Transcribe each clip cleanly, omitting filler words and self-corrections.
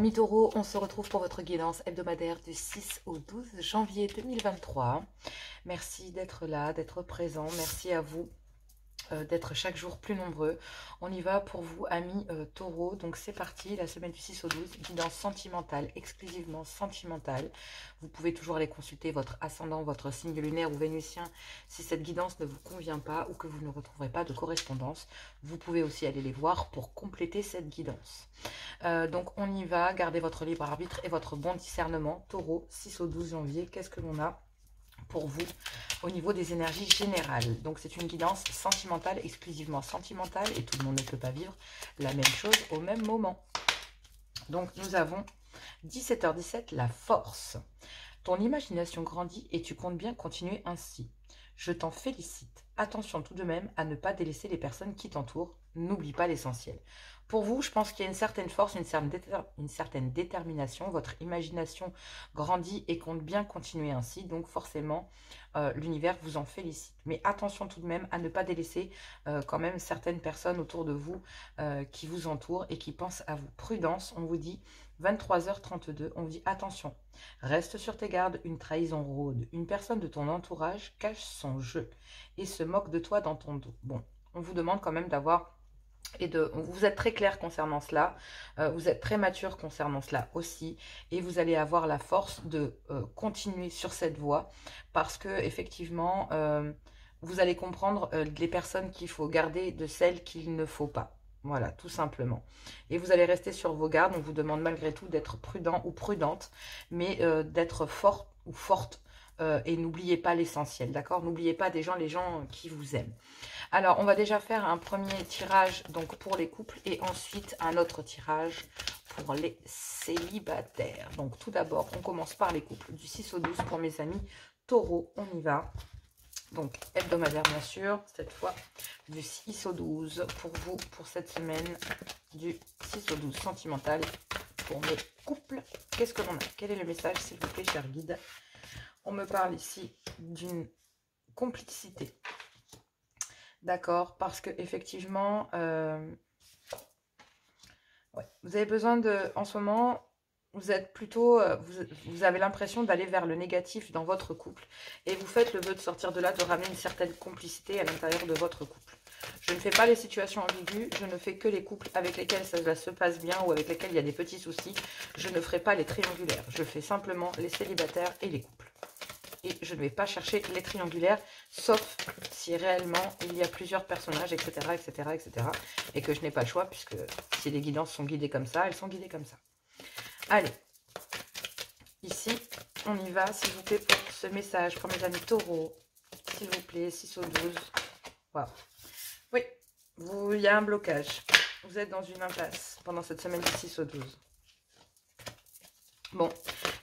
Amis taureaux, on se retrouve pour votre guidance hebdomadaire du 6 au 12 janvier 2023. Merci d'être là, d'être présent. Merci à vous d'être chaque jour plus nombreux. On y va pour vous, amis taureaux. Donc c'est parti, la semaine du 6 au 12, guidance sentimentale, exclusivement sentimentale. Vous pouvez toujours aller consulter votre ascendant, votre signe lunaire ou vénusien si cette guidance ne vous convient pas ou que vous ne retrouverez pas de correspondance. Vous pouvez aussi aller les voir pour compléter cette guidance. Donc on y va, gardez votre libre arbitre et votre bon discernement. Taureau, 6 au 12 janvier, qu'est-ce que l'on a pour vous au niveau des énergies générales? Donc c'est une guidance sentimentale, exclusivement sentimentale, et tout le monde ne peut pas vivre la même chose au même moment. Donc nous avons 17h17, la force. Ton imagination grandit et tu comptes bien continuer ainsi. Je t'en félicite. Attention tout de même à ne pas délaisser les personnes qui t'entourent. N'oublie pas l'essentiel. Pour vous, je pense qu'il y a une certaine force, une certaine détermination. Votre imagination grandit et compte bien continuer ainsi. Donc forcément, l'univers vous en félicite. Mais attention tout de même à ne pas délaisser quand même certaines personnes autour de vous qui vous entourent et qui pensent à vous. Prudence, on vous dit 23h32, on vous dit attention. Reste sur tes gardes, une trahison rôde. Une personne de ton entourage cache son jeu et se moque de toi dans ton dos. Bon, on vous demande quand même d'avoir vous êtes très clair concernant cela, vous êtes très mature concernant cela aussi, et vous allez avoir la force de continuer sur cette voie parce que effectivement, vous allez comprendre les personnes qu'il faut garder de celles qu'il ne faut pas. Voilà, tout simplement. Et vous allez rester sur vos gardes. On vous demande malgré tout d'être prudent ou prudente, mais d'être fort ou forte. Et n'oubliez pas l'essentiel, d'accord? N'oubliez pas les gens qui vous aiment. Alors, on va déjà faire un premier tirage donc pour les couples et ensuite un autre tirage pour les célibataires. Donc, tout d'abord, on commence par les couples du 6 au 12 pour mes amis taureaux. On y va. Donc, hebdomadaire, bien sûr, cette fois, du 6 au 12 pour vous, pour cette semaine du 6 au 12 sentimental pour mes couples. Qu'est-ce que l'on a? Quel est le message, s'il vous plaît, cher guide? On me parle ici d'une complicité. D'accord, parce que effectivement, ouais, vous avez besoin de, en ce moment, vous êtes plutôt, vous avez l'impression d'aller vers le négatif dans votre couple et vous faites le vœu de sortir de là, de ramener une certaine complicité à l'intérieur de votre couple. Je ne fais pas les situations ambiguës, je ne fais que les couples avec lesquels ça se passe bien ou avec lesquels il y a des petits soucis. Je ne ferai pas les triangulaires, je fais simplement les célibataires et les couples. Et je ne vais pas chercher les triangulaires, sauf si réellement il y a plusieurs personnages, etc., etc., etc. Et que je n'ai pas le choix, puisque si les guidances sont guidées comme ça, elles sont guidées comme ça. Allez, ici, on y va, s'il vous plaît, pour ce message, pour mes amis taureaux. S'il vous plaît, 6 au 12. Wow. Oui, il y a un blocage. Vous êtes dans une impasse pendant cette semaine du 6 au 12. Bon,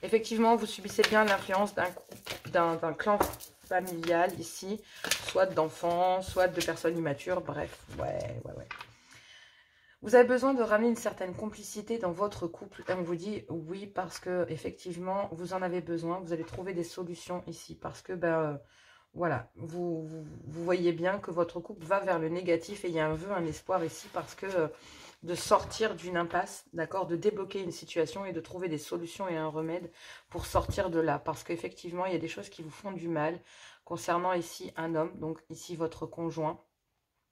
effectivement, vous subissez bien l'influence d'un clan familial ici, soit d'enfants, soit de personnes immatures, bref, ouais. Vous avez besoin de ramener une certaine complicité dans votre couple. Et on vous dit oui parce que effectivement, vous en avez besoin. Vous allez trouver des solutions ici parce que, voilà, vous voyez bien que votre couple va vers le négatif et il y a un vœu, un espoir ici parce que de sortir d'une impasse, d'accord, de débloquer une situation et de trouver des solutions et un remède pour sortir de là. Parce qu'effectivement, il y a des choses qui vous font du mal concernant ici un homme, donc ici votre conjoint,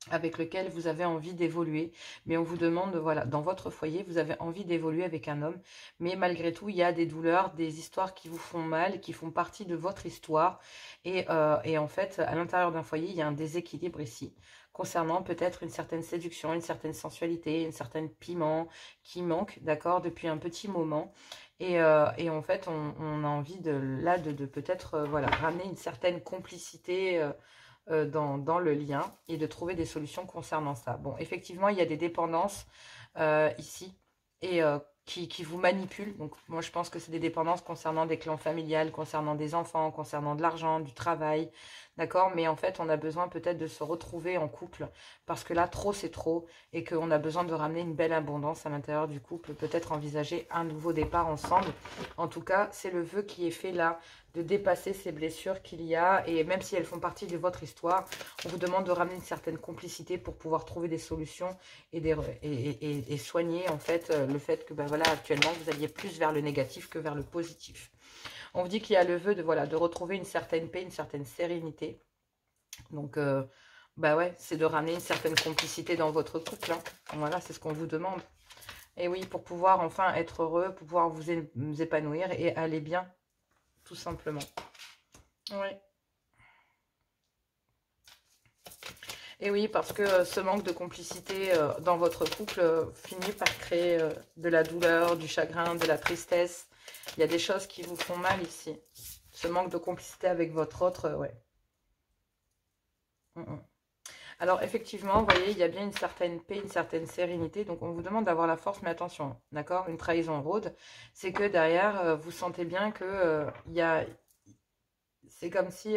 avec lequel vous avez envie d'évoluer. Mais on vous demande, voilà, dans votre foyer, vous avez envie d'évoluer avec un homme. Mais malgré tout, il y a des douleurs, des histoires qui vous font mal, qui font partie de votre histoire. Et en fait, à l'intérieur d'un foyer, il y a un déséquilibre ici. Concernant peut-être une certaine séduction, une certaine sensualité, une certaine piment qui manque, d'accord, depuis un petit moment. Et en fait, on a envie de peut-être, voilà, ramener une certaine complicité dans le lien et de trouver des solutions concernant ça. Bon, effectivement, il y a des dépendances ici et qui vous manipulent. Donc, moi, je pense que c'est des dépendances concernant des clans familiales, concernant des enfants, concernant de l'argent, du travail, d'accord? Mais en fait, on a besoin peut-être de se retrouver en couple, parce que là, trop, c'est trop, et qu'on a besoin de ramener une belle abondance à l'intérieur du couple, peut-être envisager un nouveau départ ensemble. En tout cas, c'est le vœu qui est fait là, de dépasser ces blessures qu'il y a, et même si elles font partie de votre histoire, on vous demande de ramener une certaine complicité pour pouvoir trouver des solutions et soigner en fait le fait que ben voilà, actuellement vous alliez plus vers le négatif que vers le positif. On vous dit qu'il y a le vœu de, voilà, de retrouver une certaine paix, une certaine sérénité. Donc, bah ouais, c'est de ramener une certaine complicité dans votre couple, hein. Voilà, c'est ce qu'on vous demande. Et oui, pour pouvoir enfin être heureux, pour pouvoir vous épanouir et aller bien, tout simplement. Oui. Et oui, parce que ce manque de complicité dans votre couple finit par créer de la douleur, du chagrin, de la tristesse. Il y a des choses qui vous font mal ici. Ce manque de complicité avec votre autre, ouais. Alors, effectivement, vous voyez, il y a bien une certaine paix, une certaine sérénité. Donc, on vous demande d'avoir la force, mais attention, d'accord? Une trahison rôde, c'est que derrière, vous sentez bien que il y a... C'est comme si...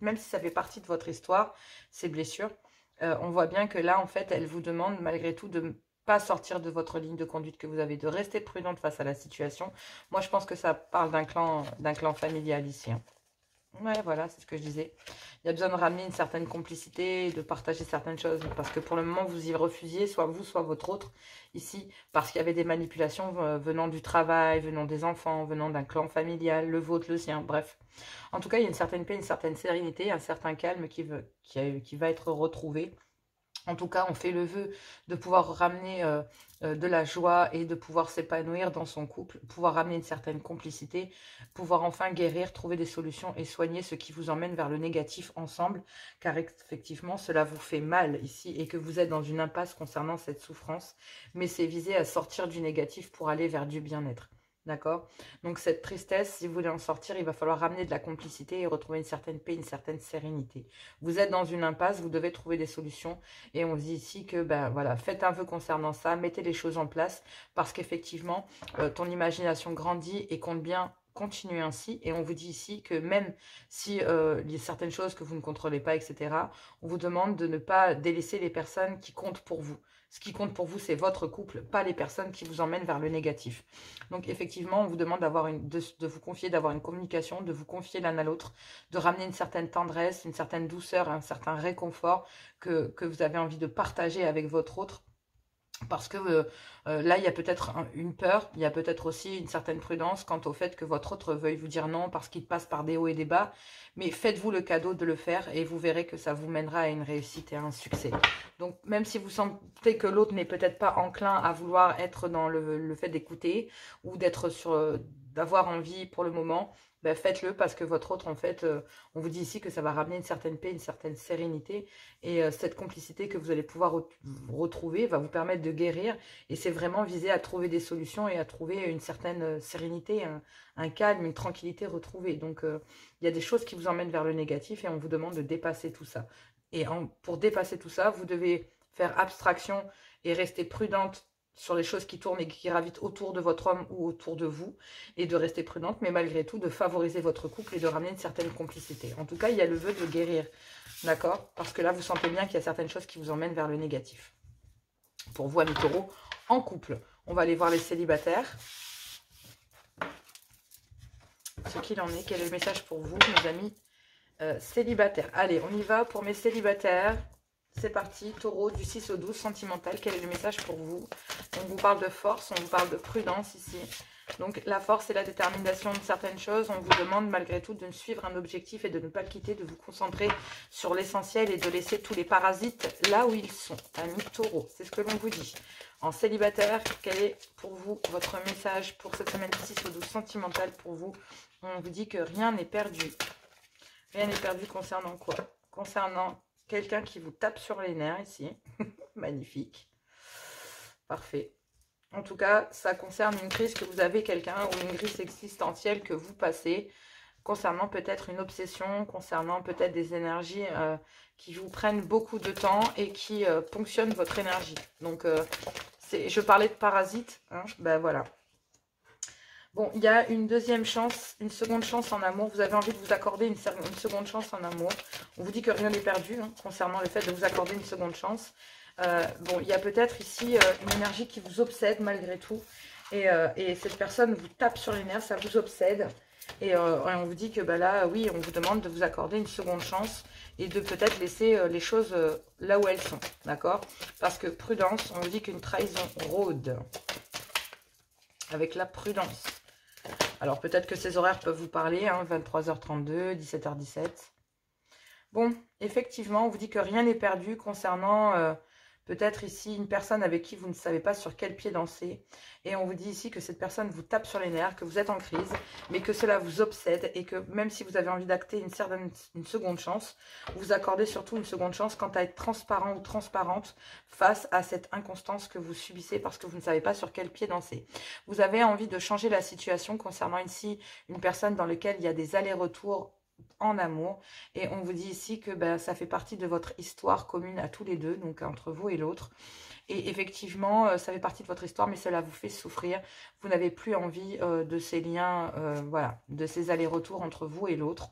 même si ça fait partie de votre histoire, ces blessures, on voit bien que là, en fait, elle vous demande malgré tout de ne pas sortir de votre ligne de conduite que vous avez, de rester prudente face à la situation. Moi, je pense que ça parle d'un clan familial ici, hein. Ouais, voilà, c'est ce que je disais. Il y a besoin de ramener une certaine complicité, de partager certaines choses, parce que pour le moment, vous y refusiez, soit vous, soit votre autre, ici, parce qu'il y avait des manipulations venant du travail, venant des enfants, venant d'un clan familial, le vôtre, le sien, bref. En tout cas, il y a une certaine paix, une certaine sérénité, un certain calme qui va être retrouvé. En tout cas, on fait le vœu de pouvoir ramener de la joie et de pouvoir s'épanouir dans son couple, pouvoir ramener une certaine complicité, pouvoir enfin guérir, trouver des solutions et soigner ce qui vous emmène vers le négatif ensemble, car effectivement, cela vous fait mal ici et que vous êtes dans une impasse concernant cette souffrance, mais c'est visé à sortir du négatif pour aller vers du bien-être. D'accord? Donc cette tristesse, si vous voulez en sortir, il va falloir ramener de la complicité et retrouver une certaine paix, une certaine sérénité. Vous êtes dans une impasse, vous devez trouver des solutions. Et on dit ici que, ben voilà, faites un vœu concernant ça, mettez les choses en place, parce qu'effectivement, ton imagination grandit et compte bien continuer ainsi. Et on vous dit ici que même si il y a certaines choses que vous ne contrôlez pas, etc., on vous demande de ne pas délaisser les personnes qui comptent pour vous. Ce qui compte pour vous, c'est votre couple, pas les personnes qui vous emmènent vers le négatif. Donc effectivement, on vous demande de vous confier, d'avoir une communication, de vous confier l'un à l'autre, de ramener une certaine tendresse, une certaine douceur, un certain réconfort que vous avez envie de partager avec votre autre. Parce que là, il y a peut-être une peur, il y a peut-être aussi une certaine prudence quant au fait que votre autre veuille vous dire non parce qu'il passe par des hauts et des bas. Mais faites-vous le cadeau de le faire et vous verrez que ça vous mènera à une réussite et à un succès. Donc, même si vous sentez que l'autre n'est peut-être pas enclin à vouloir être dans le fait d'écouter ou d'avoir envie pour le moment, ben faites-le parce que votre autre, en fait, on vous dit ici que ça va ramener une certaine paix, une certaine sérénité. Et cette complicité que vous allez pouvoir retrouver va vous permettre de guérir. Et c'est vraiment visé à trouver des solutions et à trouver une certaine sérénité, un calme, une tranquillité retrouvée. Donc, il y a des choses qui vous emmènent vers le négatif et on vous demande de dépasser tout ça. Et pour dépasser tout ça, vous devez faire abstraction et rester prudente sur les choses qui tournent et qui gravitent autour de votre homme ou autour de vous, et de rester prudente, mais malgré tout, de favoriser votre couple et de ramener une certaine complicité. En tout cas, il y a le vœu de guérir, d'accord? Parce que là, vous sentez bien qu'il y a certaines choses qui vous emmènent vers le négatif. Pour vous, amis taureaux, en couple, on va aller voir les célibataires. Ce qu'il en est, quel est le message pour vous, mes amis célibataires? Allez, on y va pour mes célibataires. C'est parti, taureau, du 6 au 12, sentimental. Quel est le message pour vous? On vous parle de force, on vous parle de prudence ici. Donc la force et la détermination de certaines choses. On vous demande malgré tout de suivre un objectif et de ne pas le quitter, de vous concentrer sur l'essentiel et de laisser tous les parasites là où ils sont. Amis taureau, c'est ce que l'on vous dit. En célibataire, quel est pour vous votre message pour cette semaine du 6 au 12 sentimental pour vous? On vous dit que rien n'est perdu. Rien n'est perdu concernant quoi? Concernant quelqu'un qui vous tape sur les nerfs ici. Magnifique. Parfait. En tout cas, ça concerne une crise que vous avez, quelqu'un, ou une crise existentielle que vous passez, concernant peut-être une obsession, concernant peut-être des énergies qui vous prennent beaucoup de temps et qui ponctionnent votre énergie. Donc, je parlais de parasites, hein, ben voilà. Bon, il y a une deuxième chance, une seconde chance en amour. Vous avez envie de vous accorder une seconde chance en amour. On vous dit que rien n'est perdu hein, concernant le fait de vous accorder une seconde chance. Bon, il y a peut-être ici une énergie qui vous obsède malgré tout. Et cette personne vous tape sur les nerfs, ça vous obsède. Et on vous dit que bah, là, oui, on vous demande de vous accorder une seconde chance et de peut-être laisser les choses là où elles sont, d'accord? Parce que prudence, on vous dit qu'une trahison rôde avec la prudence. Alors peut-être que ces horaires peuvent vous parler, hein, 23h32, 17h17. Bon, effectivement, on vous dit que rien n'est perdu concernant peut-être ici une personne avec qui vous ne savez pas sur quel pied danser. Et on vous dit ici que cette personne vous tape sur les nerfs, que vous êtes en crise, mais que cela vous obsède et que même si vous avez envie d'acter une seconde chance, vous accordez surtout une seconde chance quant à être transparent ou transparente face à cette inconstance que vous subissez parce que vous ne savez pas sur quel pied danser. Vous avez envie de changer la situation concernant ici une personne dans laquelle il y a des allers-retours en amour, et on vous dit ici que ben, ça fait partie de votre histoire commune à tous les deux, donc entre vous et l'autre, et effectivement ça fait partie de votre histoire, mais cela vous fait souffrir, vous n'avez plus envie de ces liens, voilà, de ces allers-retours entre vous et l'autre.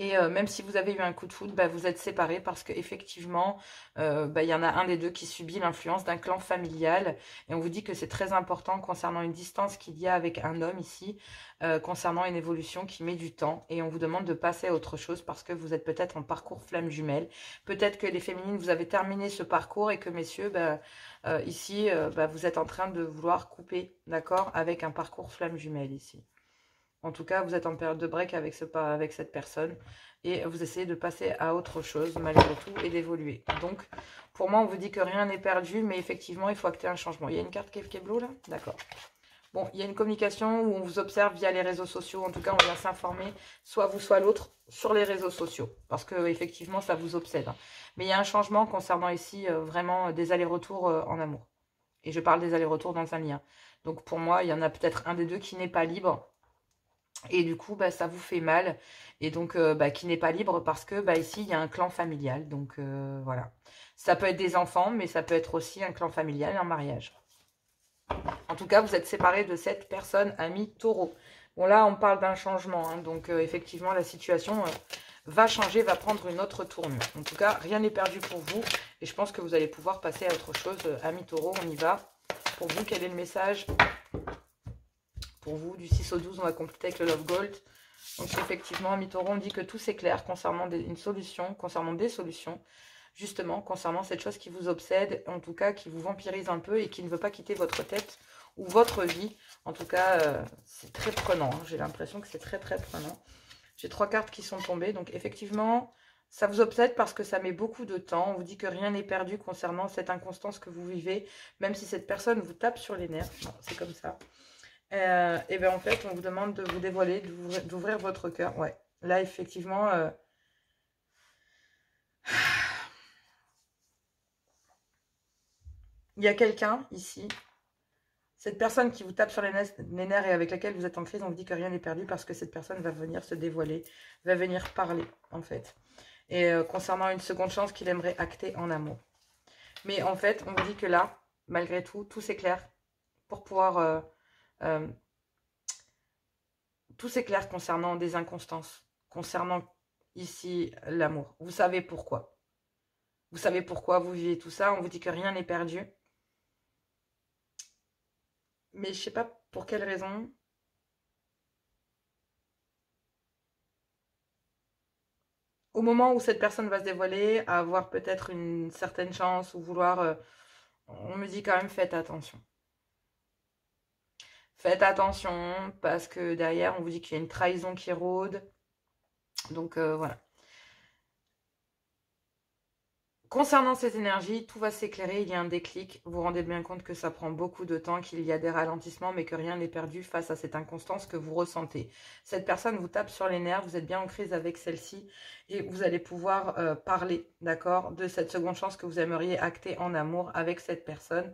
Et même si vous avez eu un coup de foudre, bah, vous êtes séparés parce qu'effectivement, bah, y en a un des deux qui subit l'influence d'un clan familial. Et on vous dit que c'est très important concernant une distance qu'il y a avec un homme ici, concernant une évolution qui met du temps. Et on vous demande de passer à autre chose parce que vous êtes peut-être en parcours flamme jumelle. Peut-être que les féminines, vous avez terminé ce parcours et que messieurs, bah, ici, bah, vous êtes en train de vouloir couper, d'accord, avec un parcours flamme jumelle ici. En tout cas, vous êtes en période de break avec cette personne et vous essayez de passer à autre chose malgré tout et d'évoluer. Donc, pour moi, on vous dit que rien n'est perdu, mais effectivement, il faut acter un changement. Il y a une carte qui est bleue là? D'accord. Bon, il y a une communication où on vous observe via les réseaux sociaux. En tout cas, on vient s'informer, soit vous, soit l'autre, sur les réseaux sociaux. Parce que effectivement, ça vous obsède. Mais il y a un changement concernant ici vraiment des allers-retours en amour. Et je parle des allers-retours dans un lien. Donc, pour moi, il y en a peut-être un des deux qui n'est pas libre. Et du coup, bah, ça vous fait mal. Et donc, bah, qui n'est pas libre parce que bah, ici, il y a un clan familial. Donc, voilà. Ça peut être des enfants, mais ça peut être aussi un clan familial, un mariage. En tout cas, vous êtes séparés de cette personne, amie taureau. Bon, là, on parle d'un changement. Hein, donc, effectivement, la situation va changer, va prendre une autre tournure. En tout cas, rien n'est perdu pour vous. Et je pense que vous allez pouvoir passer à autre chose. Amie taureau, on y va. Pour vous, quel est le message ? Pour vous, du 6 au 12, on va compléter avec le Love Gold. Donc, effectivement, ami taureau, on dit que tout s'éclaire concernant une solution, concernant des solutions, justement, concernant cette chose qui vous obsède, en tout cas, qui vous vampirise un peu et qui ne veut pas quitter votre tête ou votre vie. En tout cas, c'est très prenant. Hein. J'ai l'impression que c'est très, très prenant. J'ai 3 cartes qui sont tombées. Donc, effectivement, ça vous obsède parce que ça met beaucoup de temps. On vous dit que rien n'est perdu concernant cette inconstance que vous vivez, même si cette personne vous tape sur les nerfs. C'est comme ça. Et bien en fait, on vous demande de vous dévoiler, d'ouvrir votre cœur. Ouais, là effectivement, il y a quelqu'un ici, cette personne qui vous tape sur les nerfs et avec laquelle vous êtes en crise, on vous dit que rien n'est perdu parce que cette personne va venir se dévoiler, va venir parler en fait. Et concernant une seconde chance qu'il aimerait acter en amour. Mais en fait, on vous dit que là, malgré tout, tout s'éclaire pour pouvoir... tout s'éclaire concernant des inconstances, concernant ici l'amour. Vous savez pourquoi. Vous savez pourquoi vous vivez tout ça. On vous dit que rien n'est perdu. Mais je ne sais pas pour quelle raison. Au moment où cette personne va se dévoiler, avoir peut-être une certaine chance ou vouloir... on me dit quand même faites attention. Faites attention parce que derrière, on vous dit qu'il y a une trahison qui rôde. Donc voilà. Concernant ces énergies, tout va s'éclairer, il y a un déclic. Vous vous rendez bien compte que ça prend beaucoup de temps, qu'il y a des ralentissements, mais que rien n'est perdu face à cette inconstance que vous ressentez. Cette personne vous tape sur les nerfs, vous êtes bien en crise avec celle-ci, et vous allez pouvoir parler, d'accord, de cette seconde chance que vous aimeriez acter en amour avec cette personne.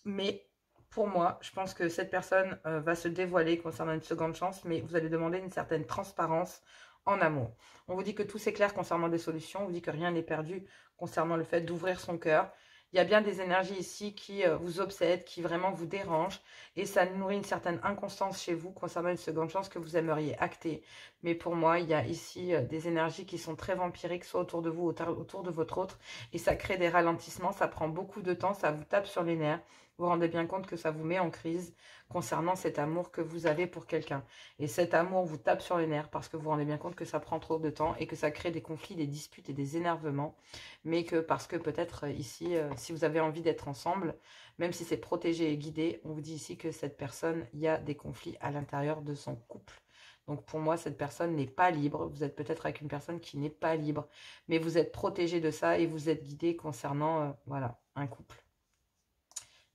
Mais pour moi, je pense que cette personne va se dévoiler concernant une seconde chance, mais vous allez demander une certaine transparence en amour. On vous dit que tout s'éclaire concernant des solutions, on vous dit que rien n'est perdu concernant le fait d'ouvrir son cœur Il y a bien des énergies ici qui vous obsèdent, qui vraiment vous dérangent. Et ça nourrit une certaine inconstance chez vous concernant une seconde chance que vous aimeriez acter. Mais pour moi, il y a ici des énergies qui sont très vampiriques, soit autour de vous, autour de votre autre. Et ça crée des ralentissements, ça prend beaucoup de temps, ça vous tape sur les nerfs. Vous vous rendez bien compte que ça vous met en crise concernant cet amour que vous avez pour quelqu'un. Et cet amour vous tape sur les nerfs parce que vous vous rendez bien compte que ça prend trop de temps et que ça crée des conflits, des disputes et des énervements. Mais que parce que peut-être ici, si vous avez envie d'être ensemble, même si c'est protégé et guidé, on vous dit ici que cette personne, il y a des conflits à l'intérieur de son couple. Donc pour moi, cette personne n'est pas libre. Vous êtes peut-être avec une personne qui n'est pas libre. Mais vous êtes protégé de ça et vous êtes guidé concernant voilà, un couple.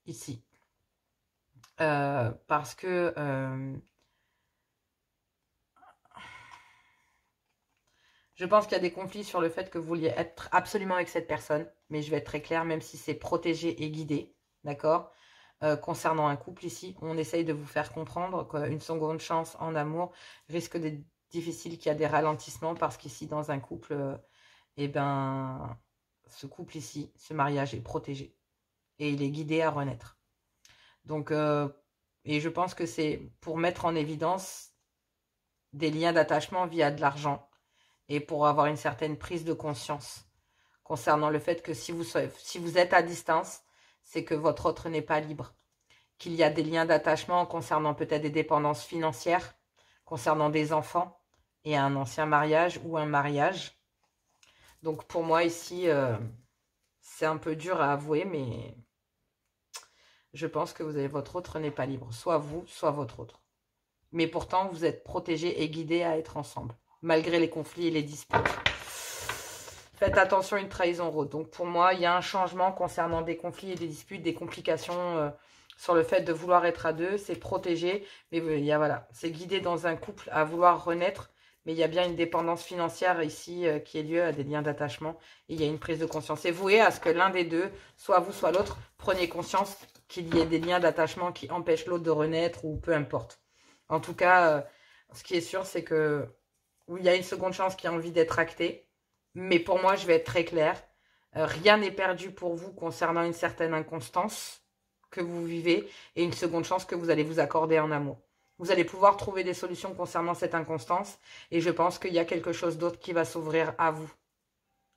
Ici. Parce que je pense qu'il y a des conflits sur le fait que vous vouliez être absolument avec cette personne. Mais je vais être très claire, même si c'est protégé et guidé. D'accord, concernant un couple ici, on essaye de vous faire comprendre qu'une seconde chance en amour risque d'être difficile, qu'il y a des ralentissements parce qu'ici, dans un couple, eh ben, ce couple ici, ce mariage est protégé. Et il est guidé à renaître. Donc, et je pense que c'est pour mettre en évidence des liens d'attachement via de l'argent et pour avoir une certaine prise de conscience concernant le fait que si vous êtes à distance, c'est que votre autre n'est pas libre. Qu'il y a des liens d'attachement concernant peut-être des dépendances financières, concernant des enfants et un ancien mariage ou un mariage. Donc pour moi ici, c'est un peu dur à avouer, mais je pense que votre autre n'est pas libre. Soit vous, soit votre autre. Mais pourtant, vous êtes protégés et guidés à être ensemble, malgré les conflits et les disputes. Faites attention à une trahison rôde. Donc pour moi, il y a un changement concernant des conflits et des disputes, des complications sur le fait de vouloir être à deux. C'est protégé, mais il y a, voilà, c'est guidé dans un couple à vouloir renaître. Mais il y a bien une dépendance financière ici qui est lieu à des liens d'attachement. Et il y a une prise de conscience. Et voué à ce que l'un des deux, soit vous, soit l'autre, preniez conscience qu'il y ait des liens d'attachement qui empêchent l'autre de renaître ou peu importe. En tout cas, ce qui est sûr, c'est que oui, il y a une seconde chance qui a envie d'être actée. Mais pour moi, je vais être très claire. Rien n'est perdu pour vous concernant une certaine inconstance que vous vivez et une seconde chance que vous allez vous accorder en amour. Vous allez pouvoir trouver des solutions concernant cette inconstance et je pense qu'il y a quelque chose d'autre qui va s'ouvrir à vous.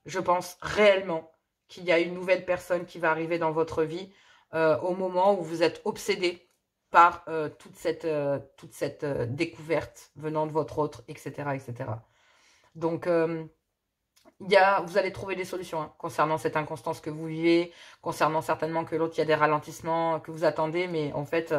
Je pense réellement qu'il y a une nouvelle personne qui va arriver dans votre vie au moment où vous êtes obsédé par toute cette découverte venant de votre autre, etc. etc. Donc, vous allez trouver des solutions concernant cette inconstance que vous vivez, concernant certainement que l'autre, il y a des ralentissements que vous attendez, mais en fait,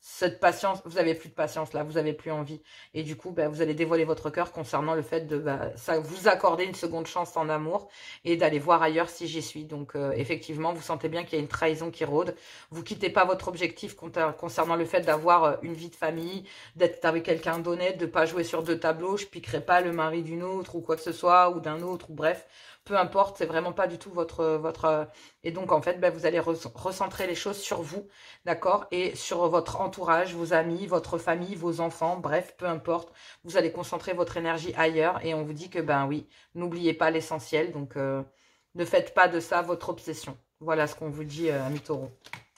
cette patience, vous n'avez plus de patience là, vous n'avez plus envie. Et du coup, vous allez dévoiler votre cœur concernant le fait de ça vous accorder une seconde chance en amour et d'aller voir ailleurs si j'y suis. Donc, effectivement, vous sentez bien qu'il y a une trahison qui rôde. Vous quittez pas votre objectif concernant le fait d'avoir une vie de famille, d'être avec quelqu'un d'honnête, de pas jouer sur deux tableaux. Je piquerai pas le mari d'une autre ou quoi que ce soit, ou d'un autre, ou bref. Peu importe, c'est vraiment pas du tout votre... Et donc, en fait, vous allez recentrer les choses sur vous, d'accord? Et sur votre entourage, vos amis, votre famille, vos enfants, bref, peu importe. Vous allez concentrer votre énergie ailleurs et on vous dit que, oui, n'oubliez pas l'essentiel. Donc, ne faites pas de ça votre obsession. Voilà ce qu'on vous dit, amis taureaux,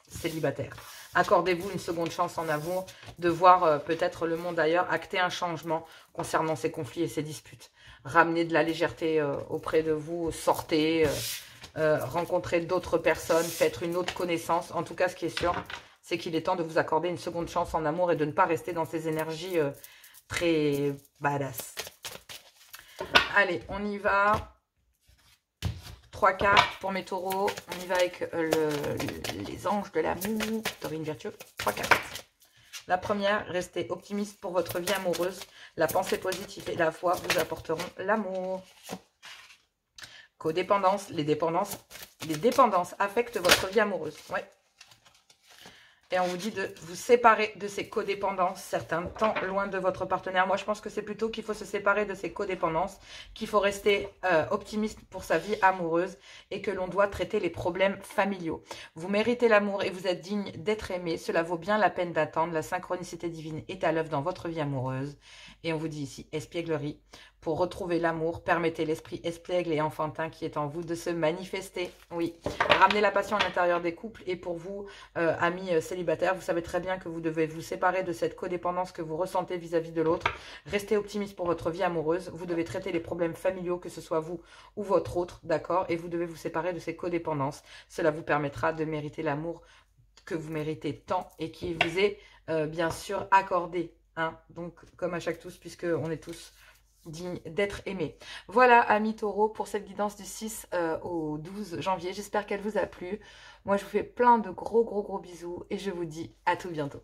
célibataires. Accordez-vous une seconde chance en amour de voir peut-être le monde ailleurs, acter un changement concernant ces conflits et ces disputes. Ramenez de la légèreté auprès de vous, sortez, rencontrez d'autres personnes, faites une autre connaissance. En tout cas, ce qui est sûr, c'est qu'il est temps de vous accorder une seconde chance en amour et de ne pas rester dans ces énergies très badass. Allez, on y va. 3 cartes pour mes taureaux. On y va avec les anges de l'amour. Taurine vertueux. 3 cartes. La première, restez optimiste pour votre vie amoureuse. La pensée positive et la foi vous apporteront l'amour. Codépendance. Les dépendances affectent votre vie amoureuse. Ouais. Et on vous dit de vous séparer de ces codépendances, certains temps loin de votre partenaire. Moi, je pense que c'est plutôt qu'il faut se séparer de ces codépendances, qu'il faut rester optimiste pour sa vie amoureuse et que l'on doit traiter les problèmes familiaux. Vous méritez l'amour et vous êtes digne d'être aimé. Cela vaut bien la peine d'attendre. La synchronicité divine est à l'œuvre dans votre vie amoureuse. Et on vous dit ici, espièglerie. pour retrouver l'amour. Permettez l'esprit espiègle et enfantin qui est en vous de se manifester. Oui, ramenez la passion à l'intérieur des couples. Et pour vous, amis célibataires, vous savez très bien que vous devez vous séparer de cette codépendance que vous ressentez vis-à-vis de l'autre. Restez optimiste pour votre vie amoureuse. Vous devez traiter les problèmes familiaux, que ce soit vous ou votre autre, d'accord? Et vous devez vous séparer de ces codépendances. Cela vous permettra de mériter l'amour que vous méritez tant et qui vous est bien sûr accordé. Hein? Donc, comme à chaque tous, puisqu'on est tous dignes d'être aimés. Voilà, amis taureaux, pour cette guidance du 6 au 12 janvier. J'espère qu'elle vous a plu. Moi, je vous fais plein de gros bisous et je vous dis à tout bientôt.